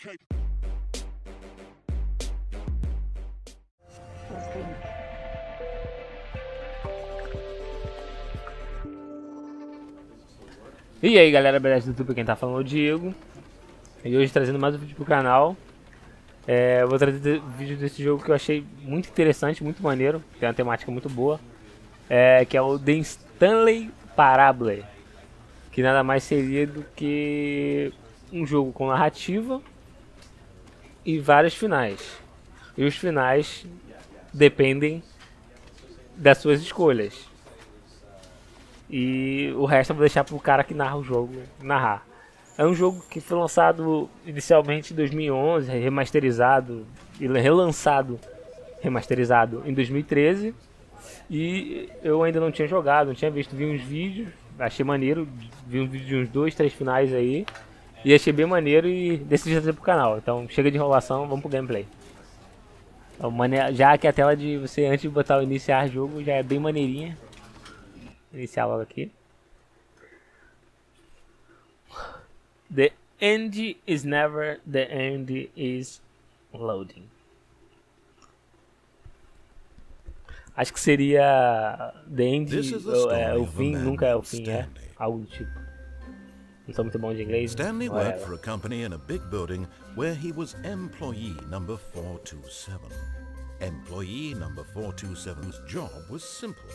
E aí galera, beleza do YouTube, quem tá falando é o Diego. E hoje trazendo mais um vídeo pro canal. Eu vou trazer vídeo desse jogo que eu achei muito interessante, muito maneiro. Tem uma temática muito boa, que é o The Stanley Parable, que nada mais seria do que um jogo com narrativa e vários finais. E os finais dependem das suas escolhas. E o resto eu vou deixar pro cara que narra o jogo narrar. É um jogo que foi lançado inicialmente em 2011, remasterizado e relançado remasterizado em 2013. E eu ainda não tinha jogado, não tinha visto, vi uns vídeos, achei maneiro, vi um vídeo de uns 2, 3 finais aí. E achei bem maneiro e decidi trazer pro canal. Então chega de enrolação, vamos pro gameplay. Então, já que a tela de você antes de botar o iniciar jogo já é bem maneirinha. Iniciar logo aqui. The end is never the end is loading. Acho que seria the end, o fim nunca é o fim, algo do tipo. Não sou muito bom de inglês. Stanley worked for a company in a big building where he was employee number 427. Employee number 427's job was simple.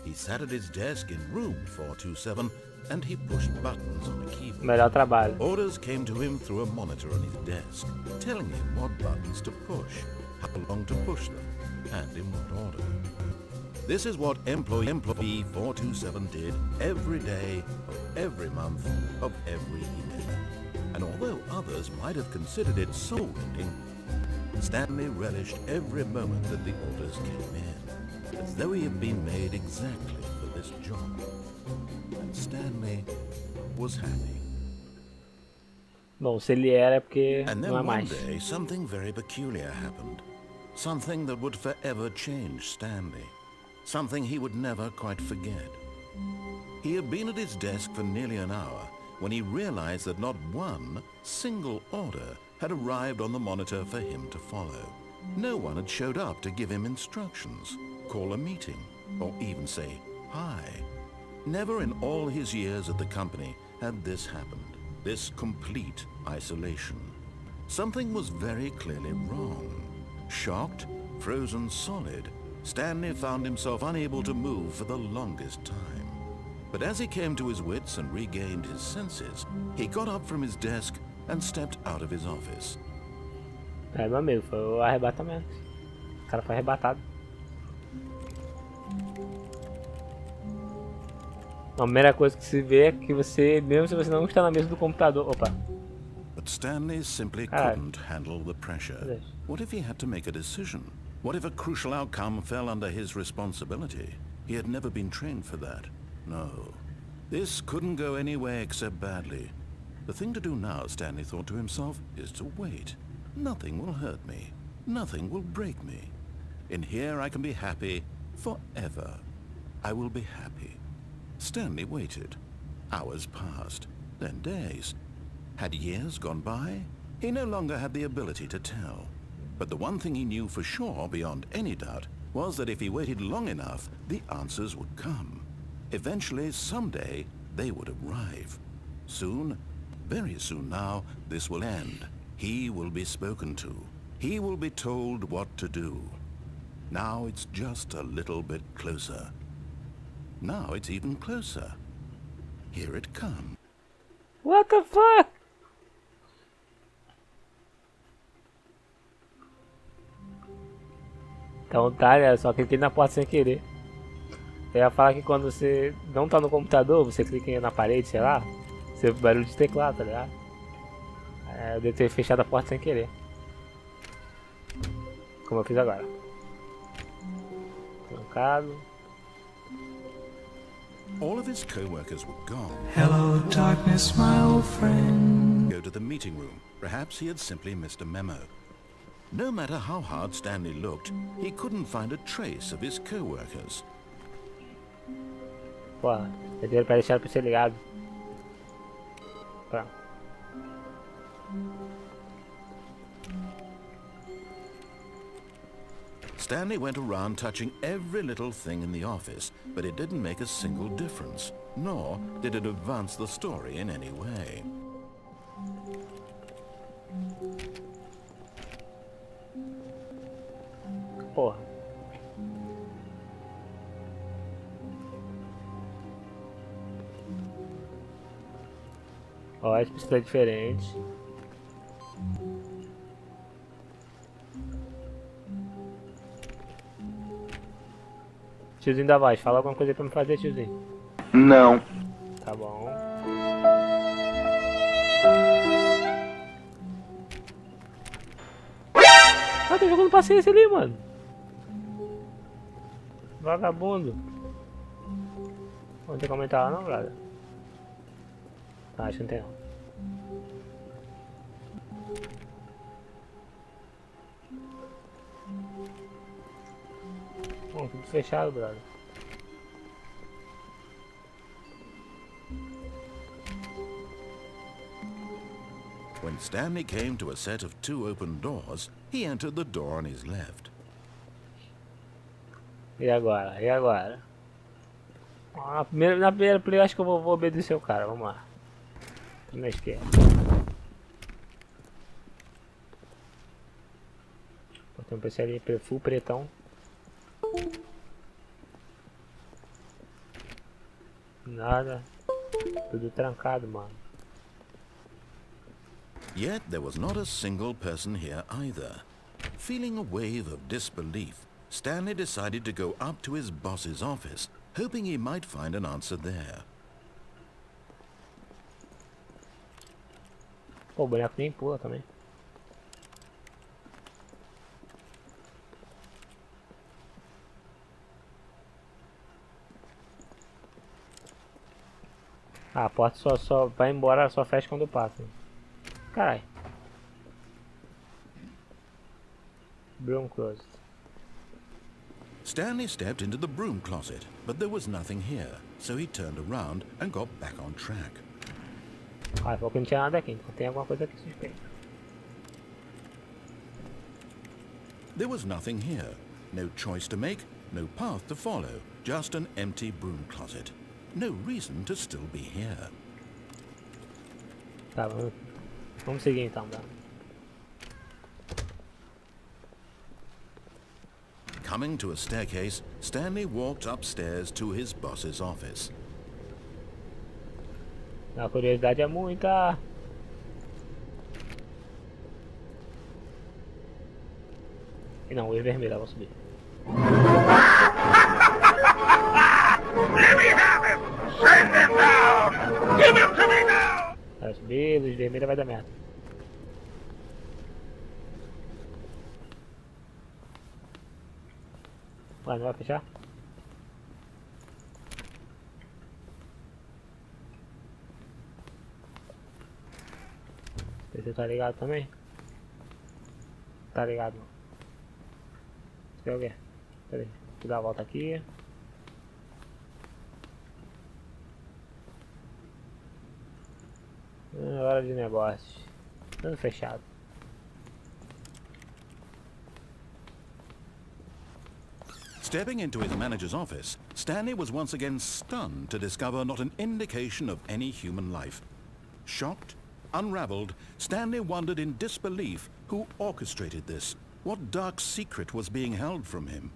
He sat at his desk in room 427 and he pushed buttons on a keyboard. Melhor trabalho. Orders came to him through a monitor on his desk, telling him what buttons to push, how long to push them, and in what order. This is what employee 427 did every day of every month of every year. And although others might have considered it soul-rending, Stanley relished every moment that the orders came in, as though he had been made exactly for this job. And Stanley was happy. Bom, se ele era é porque And then não é one mais. day something very peculiar happened. Something that would forever change Stanley. Something he would never quite forget. He had been at his desk for nearly an hour when he realized that not one single order had arrived on the monitor for him to follow. No one had showed up to give him instructions, call a meeting, or even say hi. Never in all his years at the company had this happened, this complete isolation. Something was very clearly wrong. Shocked, frozen solid, Stanley found himself unable to move for the longest time. But as he came to his wits and regained his senses, he got up from his desk and stepped out of his office. Meu amigo, foi o arrebatamento. O cara foi arrebatado. A primeira coisa que se vê é que você, mesmo se você não está na mesa do computador... Opa. But Stanley simply couldn't handle the pressure. What if he had to make a decision? What if a crucial outcome fell under his responsibility? He had never been trained for that. No. This couldn't go any way except badly. The thing to do now, Stanley thought to himself, is to wait. Nothing will hurt me. Nothing will break me. In here I can be happy forever. I will be happy. Stanley waited. Hours passed, then days. Had years gone by? He no longer had the ability to tell. But the one thing he knew for sure, beyond any doubt, was that if he waited long enough, the answers would come. Eventually, someday, they would arrive. Soon, very soon now, this will end. He will be spoken to. He will be told what to do. Now it's just a little bit closer. Now it's even closer. Here it comes. What the fuck? Então tá, só cliquei na porta sem querer. Eu ia falar que quando você não tá no computador, você clica na parede, sei lá, você ouve barulho de teclado, tá ligado? Eu devo ter fechado a porta sem querer. Como eu fiz agora. Trancado. All of his co-workers were gone. Hello, darkness, my old friend. Go to the meeting room. Perhaps he had simply missed a memo. No matter how hard Stanley looked, he couldn't find a trace of his co-workers. Porra, eu devo deixar pra ser ligado. Pronto. Stanley went around touching every little thing in the office, but it didn't make a single difference, nor did it advance the story in any way. Porra. Ó, esse precisa diferente. Tiozinho da voz, fala alguma coisa aí pra me fazer, tiozinho. Não. Tá bom. Ah, tá jogando paciência ali, mano. Vagabundo. Não tem comentário lá não, brother? Ah, acho que não tem não. Bom, tudo fechado, brother. When Stanley came to a set of 2 open doors, he entered the door on his left. E agora? E agora? Na primeira play eu acho que eu vou obedecer o cara, vamos lá. Na esquerda. Botei um PC ali full pretão. Nada. Tudo trancado, mano. Yet there was not a single person here either. Feeling a wave of disbelief, Stanley decided to go up to his boss's office, hoping he might find an answer there. Pô, o boneco nem pula também. Ah, a porta só vai embora, só fecha quando passa. Caralho. Broom closet. Stanley stepped into the broom closet, but there was nothing here, so he turned around and got back on track. Ah, falou que não tinha nada aqui, então tem alguma coisa aqui suspeita. There was nothing here. No choice to make, no path to follow, just an empty broom closet. No reason to still be here. Tá, vamos seguir então, tá? Coming to a staircase, Stanley walked upstairs to his boss's office. A curiosidade é muita. E não, o E vermelho, vamos subir. Let me have him! Send him down! Give him to me now! Vai subir, luz vermelha vai dar merda. Vai, não vai fechar? Você tá ligado também? Tá ligado, mano. Você quer o quê? Pera aí, deixa eu dar a volta aqui. Hora de negócios. Tudo fechado. Stepping into his manager's office, Stanley was once again stunned to discover not an indication of any human life. Shocked, unraveled, Stanley wondered in disbelief who orchestrated this. What dark secret was being held from him?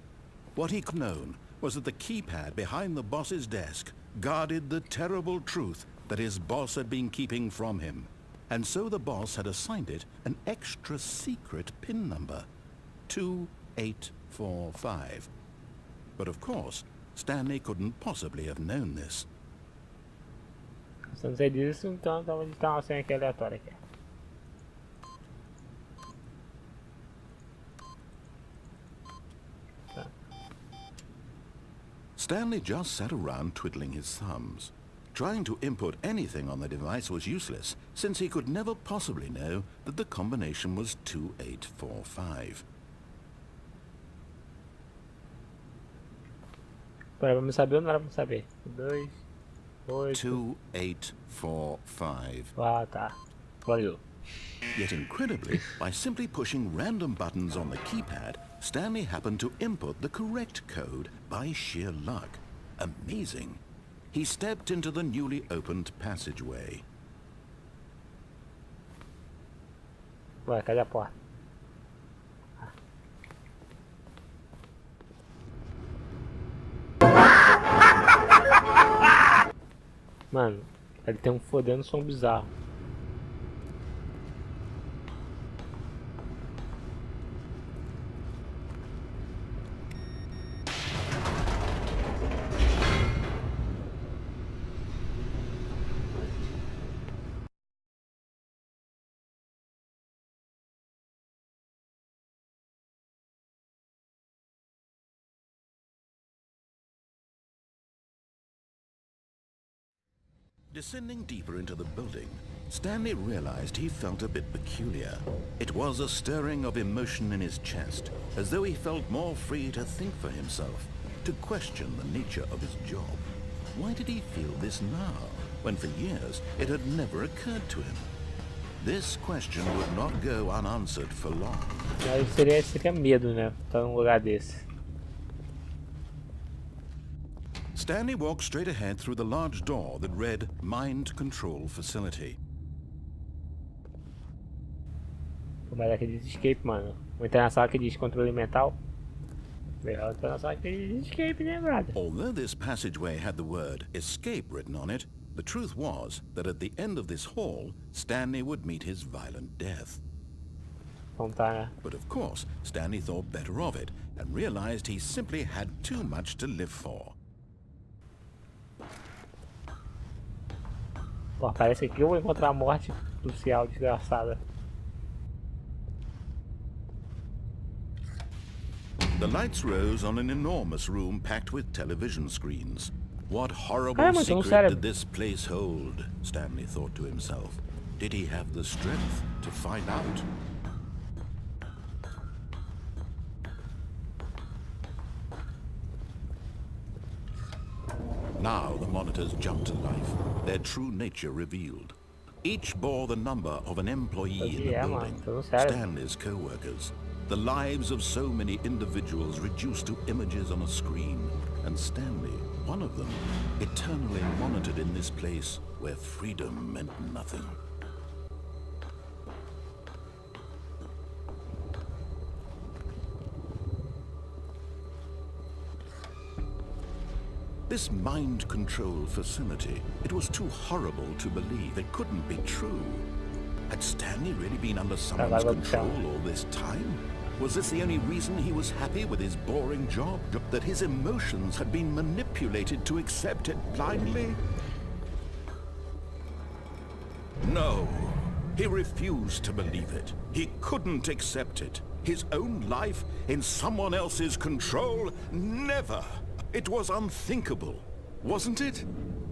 What he could known was that the keypad behind the boss's desk guarded the terrible truth that his boss had been keeping from him. And so the boss had assigned it an extra secret PIN number. 2845. But of course, Stanley couldn't possibly have known this. Se não sei disso, então vamos editar uma senha aqui aleatória aqui. Tá. Stanley just sat around twiddling his thumbs. Trying to input anything on the device was useless, since he could never possibly know that the combination was 2845. Era pra me saber ou não era pra me saber? 2, 8... 2845. Ah, tá. Valeu. Yet incredibly, by simply pushing random buttons on the keypad, Stanley happened to input the correct code by sheer luck. Amazing. He stepped into the newly opened passageway. Ué, cadê a porta? Mano, ele tem um fodendo som bizarro. Descending deeper into the building, Stanley realized he felt a bit peculiar. It was a stirring of emotion in his chest, as though he felt more free to think for himself, to question the nature of his job. Why did he feel this now, when for years it had never occurred to him? This question would not go unanswered for long. Aí seria medo, né? Estar num lugar desse. Stanley walked straight ahead through the large door that read Mind Control Facility. Mas aqui diz escape, mano. Vou entrar na sala que diz controle mental. Vou entrar na sala que diz escape, né, brother? Although this passageway had the word escape written on it, the truth was that at the end of this hall, Stanley would meet his violent death. Vamos tá, né? But of course, Stanley thought better of it and realized he simply had too much to live for. Pô, parece que eu vou encontrar a morte crucial, desgraçada. The lights rose on an enormous room packed with television screens. What horrible Caramba, tem secret cérebro. did this place hold? Stanley thought to himself. Did he have the strength to find out? Now the monitors jumped to life, their true nature revealed. Each bore the number of an employee in the building, Stanley's co-workers. The lives of so many individuals reduced to images on a screen, and Stanley, one of them, eternally monitored in this place where freedom meant nothing. This mind control facility, it was too horrible to believe. It couldn't be true. Had Stanley really been under someone's control all this time? Was this the only reason he was happy with his boring job? That his emotions had been manipulated to accept it blindly? No, he refused to believe it. He couldn't accept it. His own life in someone else's control? Never! It was unthinkable, wasn't it?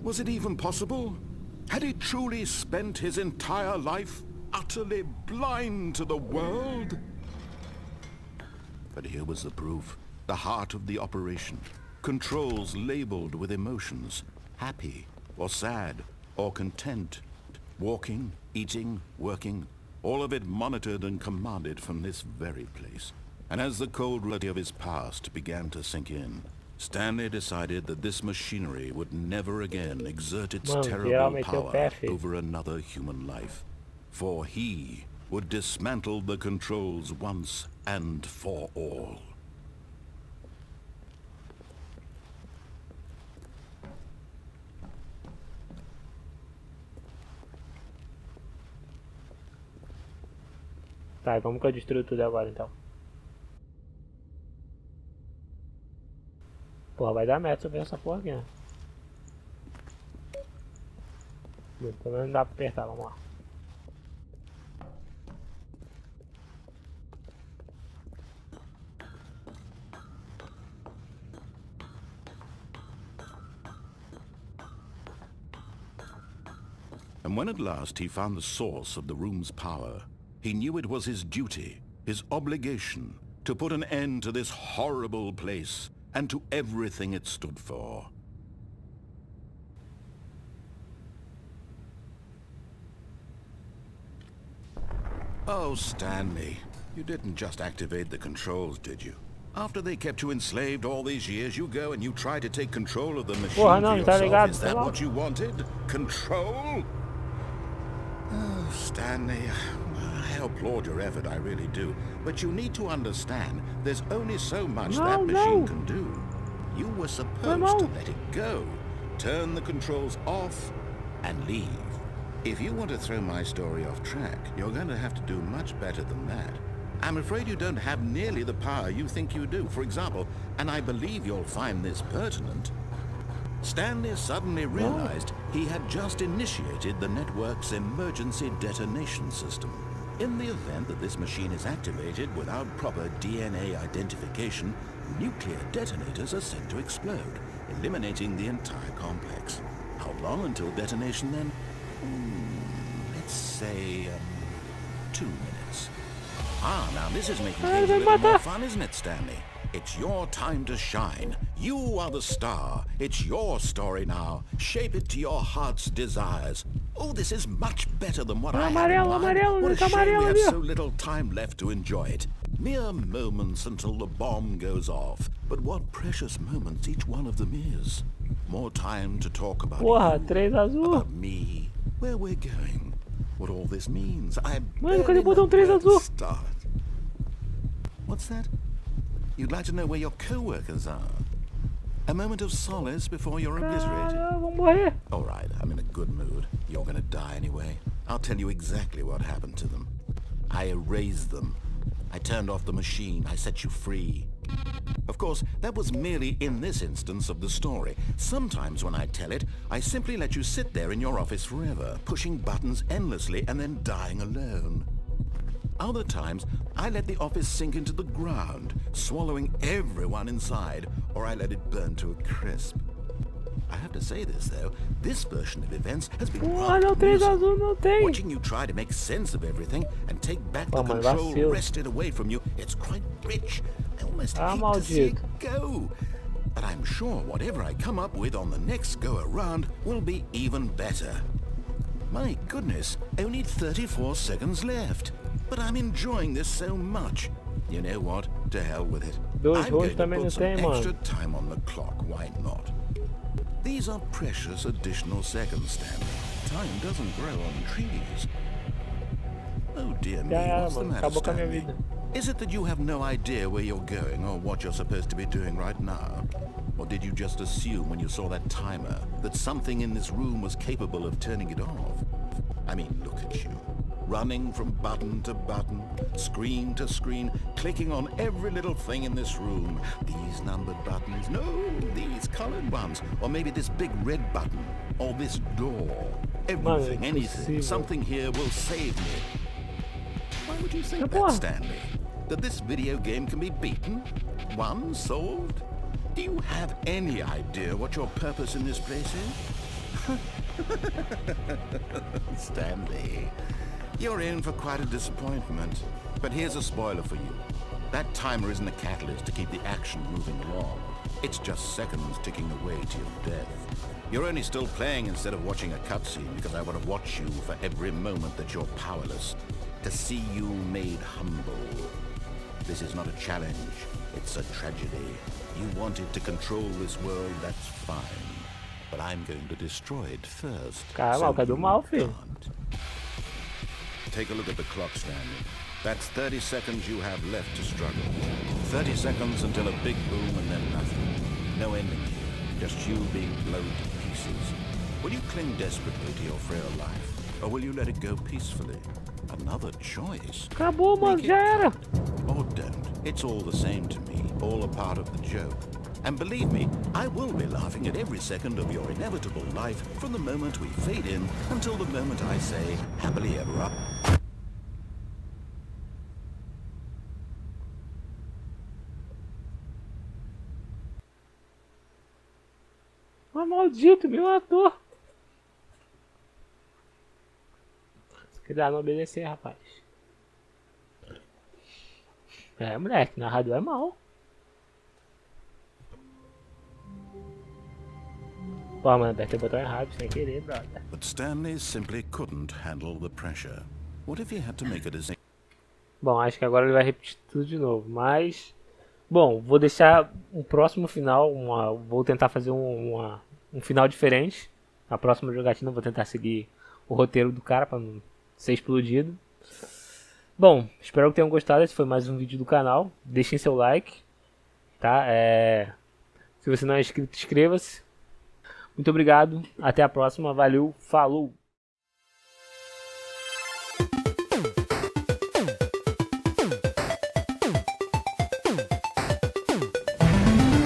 Was it even possible? Had he truly spent his entire life utterly blind to the world? But here was the proof. The heart of the operation. Controls labeled with emotions. Happy, or sad, or content. Walking, eating, working. All of it monitored and commanded from this very place. And as the cold reality of his past began to sink in, Stanley decided that this machinery would never again exert its terrible power over another human life. For he would dismantle the controls once and for all. Tá, e como que eu destruo tudo agora então? Porra, vai dar merda se eu ver essa porra aqui, né? Pelo menos dá pra apertar, vamos lá. And when at last he found the source of the room's power, he knew it was his duty, his obligation, to put an end to this horrible place and to everything it stood for. Oh, Stanley, you didn't just activate the controls, did you? After they kept you enslaved all these years, you go and you try to take control of the machine Porra, for não, tá yourself. ligado? Is that what you wanted? Control? Oh, Stanley, I applaud your effort, I really do. But you need to understand, there's only so much that machine can do. You were supposed to let it go, turn the controls off, and leave. If you want to throw my story off track, you're going to have to do much better than that. I'm afraid you don't have nearly the power you think you do. For example, and I believe you'll find this pertinent, Stanley suddenly realized he had just initiated the network's emergency detonation system. In the event that this machine is activated without proper DNA identification, nuclear detonators are sent to explode, eliminating the entire complex. How long until detonation then? Let's say 2 minutes. Ah, now this is making things a little more fun, isn't it, Stanley? It's your time to shine. You are the star. It's your story now. Shape it to your heart's desires. Oh, this is much better than what I had in mind. What a shame we have so little time left to enjoy it. Mere moments until the bomb goes off. But what precious moments each one of them is. More time to talk about you, about me, where we're going, what all this means. Mano, cadê o botão 3 azul? What's that? You'd like to know where your co-workers are? A moment of solace before you're obliterated. Vamos morrer. All right, I'm in a good mood. You're gonna die anyway. I'll tell you exactly what happened to them. I erased them. I turned off the machine. I set you free. Of course, that was merely in this instance of the story. Sometimes when I tell it, I simply let you sit there in your office forever, pushing buttons endlessly and then dying alone. Other times, I let the office sink into the ground, swallowing everyone inside, or I let it burn to a crisp. I have to say this, though, this version of events has been watching you try to make sense of everything and take back the control wrested away from you. It's quite rich. I almost hate to see it go. But I'm sure whatever I come up with on the next go-around will be even better. My goodness, only 34 seconds left. But I'm enjoying this so much. You know what? To hell with it. I'm going to put some extra time on the clock. Why not? These are precious additional seconds, Stanley. Time doesn't grow on trees. Oh dear me, what's the matter, Stanley? Is it that you have no idea where you're going or what you're supposed to be doing right now? Or did you just assume when you saw that timer that something in this room was capable of turning it off? I mean, look at you. Running from button to button, screen to screen, clicking on every little thing in this room. These numbered buttons, no, these colored ones. Or maybe this big red button, or this door. Everything, anything, something here will save me. Why would you think that, Stanley? That this video game can be beaten? Won? Solved? Do you have any idea what your purpose in this place is? Stanley, you're in for quite a disappointment. But here's a spoiler for you. That timer isn't a catalyst to keep the action moving along. It's just seconds ticking away to your death. You're only still playing instead of watching a cutscene because I want to watch you for every moment that you're powerless. To see you made humble. This is not a challenge. It's a tragedy. You wanted to control this world, that's fine. But I'm going to destroy it first. Caramba, cadê o mal, filho? Take a look at the clock, Stanley. That's 30 seconds you have left to struggle. 30 seconds until a big boom and then nothing. No ending here. Just you being blown to pieces. Will you cling desperately to your frail life? Or will you let it go peacefully? Another choice. Acabou, mano, já era. Or don't. It's all the same to me. All a part of the joke. And believe me, I will be laughing at every second of your inevitable life from the moment we fade in until the moment I say, happily ever after. Ah, maldito, me matou. Que dá não obedecer, rapaz. É, moleque, narrador é mau. Pô, mano, apertei o botão errado sem querer, brother. But Stanley simply couldn't handle the pressure. What if he had to make a decision? Bom, acho que agora ele vai repetir tudo de novo, mas... Bom, vou deixar um próximo final, vou tentar fazer um final diferente. Na próxima jogatina eu vou tentar seguir o roteiro do cara para não ser explodido. Bom, espero que tenham gostado. Esse foi mais um vídeo do canal. Deixem seu like, tá? Se você não é inscrito, inscreva-se. Muito obrigado, até a próxima, valeu, falou!